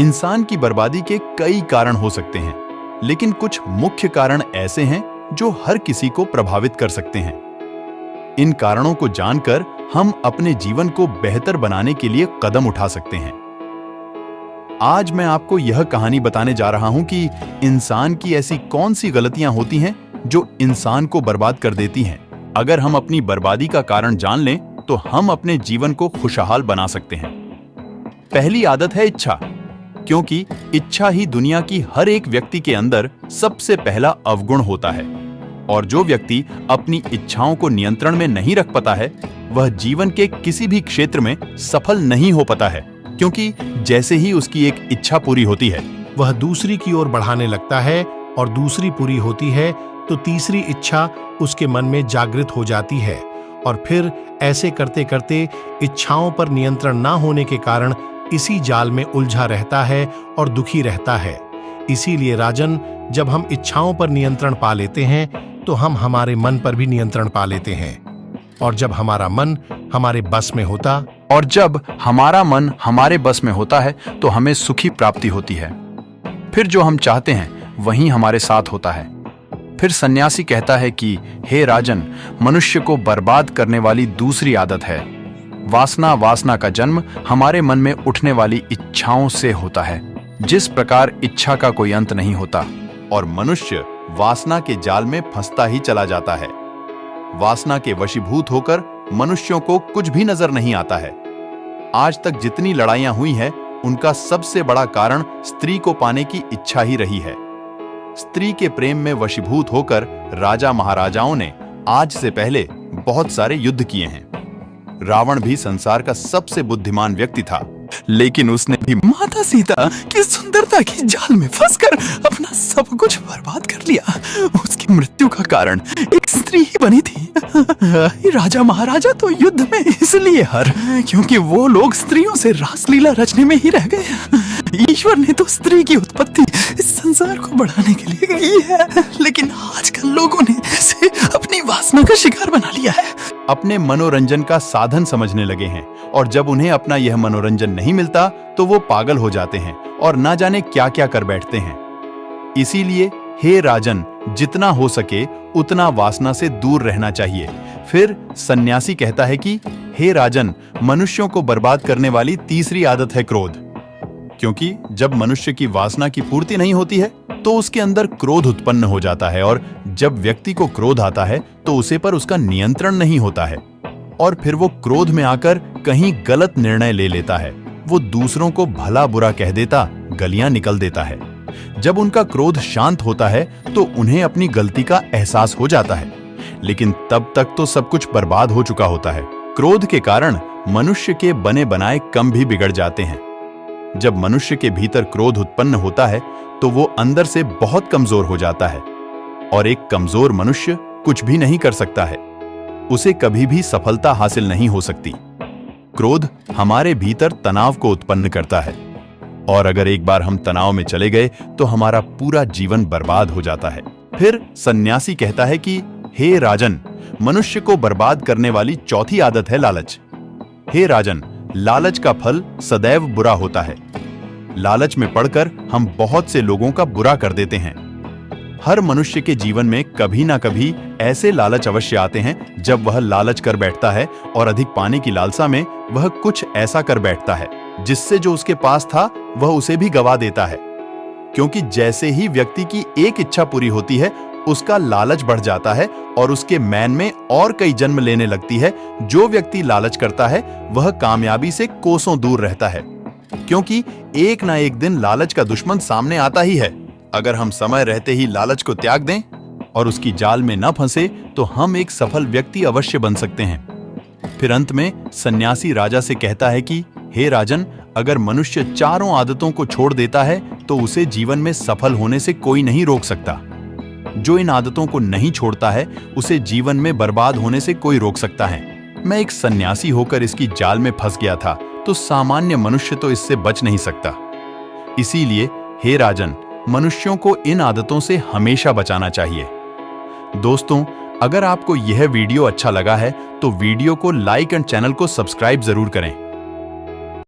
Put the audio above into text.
इंसान की बर्बादी के कई कारण हो सकते हैं, लेकिन कुछ मुख्य कारण ऐसे हैं जो हर किसी को प्रभावित कर सकते हैं। इन कारणों को जानकर हम अपने जीवन को बेहतर बनाने के लिए कदम उठा सकते हैं। आज मैं आपको यह कहानी बताने जा रहा हूं कि इंसान की ऐसी कौन सी गलतियां होती हैं जो इंसान को बर्बाद कर देती हैं। अगर हम अपनी बर्बादी का कारण जान लें तो हम अपने जीवन को खुशहाल बना सकते हैं। पहली आदत है इच्छा, क्योंकि इच्छा ही दुनिया की हर एक व्यक्ति के अंदर सबसे पहला अवगुण होता है। और जो व्यक्ति अपनी इच्छाओं को नियंत्रण में नहीं रख पाता है, वह जीवन के किसी भी क्षेत्र में सफल नहीं हो पाता है, क्योंकि जैसे ही उसकी एक इच्छा पूरी होती है, वह दूसरी की ओर बढ़ाने लगता है और दूसरी पूरी होती है तो तीसरी इच्छा उसके मन में जागृत हो जाती है और फिर ऐसे करते करते इच्छाओं पर नियंत्रण ना होने के कारण इसी जाल में उलझा रहता है और दुखी रहता है। इसीलिए राजन, जब हम इच्छाओं पर नियंत्रण पा लेते हैं तो हम हमारे मन पर भी नियंत्रण पा लेते हैं। और जब हमारा मन हमारे बस में होता है तो हमें सुखी प्राप्ति होती है। फिर जो हम चाहते हैं वही हमारे साथ होता है। फिर सन्यासी कहता है कि हे राजन, मनुष्य को बर्बाद करने वाली दूसरी आदत है वासना। वासना का जन्म हमारे मन में उठने वाली इच्छाओं से होता है। जिस प्रकार इच्छा का कोई अंत नहीं होता और मनुष्य वासना के जाल में फंसता ही चला जाता है। वासना के वशीभूत होकर मनुष्यों को कुछ भी नजर नहीं आता है। आज तक जितनी लड़ाइयां हुई हैं, उनका सबसे बड़ा कारण स्त्री को पाने की इच्छा ही रही है। स्त्री के प्रेम में वशीभूत होकर राजा महाराजाओं ने आज से पहले बहुत सारे युद्ध किए हैं। रावण भी संसार का सबसे बुद्धिमान व्यक्ति था, लेकिन उसने भी माता सीता की सुंदरता की जाल में फंसकर अपना सब कुछ बर्बाद कर लिया। उसकी मृत्यु का कारण एक स्त्री ही बनी थी। राजा महाराजा तो युद्ध में इसलिए हार क्योंकि वो लोग स्त्रियों से रासलीला रचने में ही रह गए। ईश्वर ने तो स्त्री की उत्पत्ति इस संसार को बढ़ाने के लिए की है, लेकिन आजकल लोगों ने इसे अपनी वासना का शिकार बना लिया है। अपने मनोरंजन का साधन समझने लगे हैं और जब उन्हें अपना यह मनोरंजन नहीं मिलता तो वो पागल हो जाते हैं और ना जाने क्या क्या कर बैठते हैं। इसीलिए हे राजन, जितना हो सके उतना वासना से दूर रहना चाहिए। फिर सन्यासी कहता है कि हे राजन, मनुष्यों को बर्बाद करने वाली तीसरी आदत है क्रोध, क्योंकि जब मनुष्य की वासना की पूर्ति नहीं होती है तो उसके अंदर क्रोध उत्पन्न हो जाता है और जब व्यक्ति को क्रोध आता है तो उसे पर उसका नियंत्रण नहीं होता है और फिर वो क्रोध में आकर कहीं गलत निर्णय ले लेता है। वो दूसरों को भला बुरा कह देता, गलियां निकल देता है। जब उनका क्रोध शांत होता है तो उन्हें अपनी गलती का एहसास हो जाता है, लेकिन तब तक तो सब कुछ बर्बाद हो चुका होता है। क्रोध के कारण मनुष्य के बने बनाए काम भी बिगड़ जाते हैं। जब मनुष्य के भीतर क्रोध उत्पन्न होता है तो वो अंदर से बहुत कमजोर हो जाता है और एक कमजोर मनुष्य कुछ भी नहीं कर सकता है। उसे कभी भी सफलता हासिल नहीं हो सकती। क्रोध हमारे भीतर तनाव को उत्पन्न करता है और अगर एक बार हम तनाव में चले गए तो हमारा पूरा जीवन बर्बाद हो जाता है। फिर सन्यासी कहता है कि हे राजन, मनुष्य को बर्बाद करने वाली चौथी आदत है लालच। हे राजन, लालच का फल सदैव बुरा होता है। लालच में पड़कर हम बहुत से लोगों का बुरा कर देते हैं। हर मनुष्य के जीवन में कभी ना कभी ऐसे लालच अवश्य आते हैं जब वह लालच कर बैठता है और अधिक पाने की लालसा में वह कुछ ऐसा कर बैठता है जिससे जो उसके पास था वह उसे भी गवा देता है। क्योंकि जैसे ही व्यक्ति की एक इच्छा पूरी होती है, उसका लालच बढ़ जाता है और उसके मैन में और कई जन्म लेने लगती है। जो व्यक्ति लालच करता है वह कामयाबी से कोसों दूर रहता है, क्योंकि एक ना एक दिन लालच का दुश्मन सामने आता ही है। अगर हम समय रहते ही लालच को त्याग दें और उसकी जाल में न फंसे तो हम एक सफल व्यक्ति अवश्य बन सकते हैं। फिर अंत में सन्यासी राजा से कहता है कि हे राजन, अगर मनुष्य चारों आदतों को छोड़ देता है तो उसे जीवन में सफल होने से कोई नहीं रोक सकता। जो इन आदतों को नहीं छोड़ता है उसे जीवन में बर्बाद होने से कोई रोक सकता है। मैं एक सन्यासी होकर इसकी जाल में फंस गया था, तो सामान्य मनुष्य तो इससे बच नहीं सकता। इसीलिए हे राजन, मनुष्यों को इन आदतों से हमेशा बचाना चाहिए। दोस्तों, अगर आपको यह वीडियो अच्छा लगा है तो वीडियो को लाइक एंड चैनल को सब्सक्राइब जरूर करें।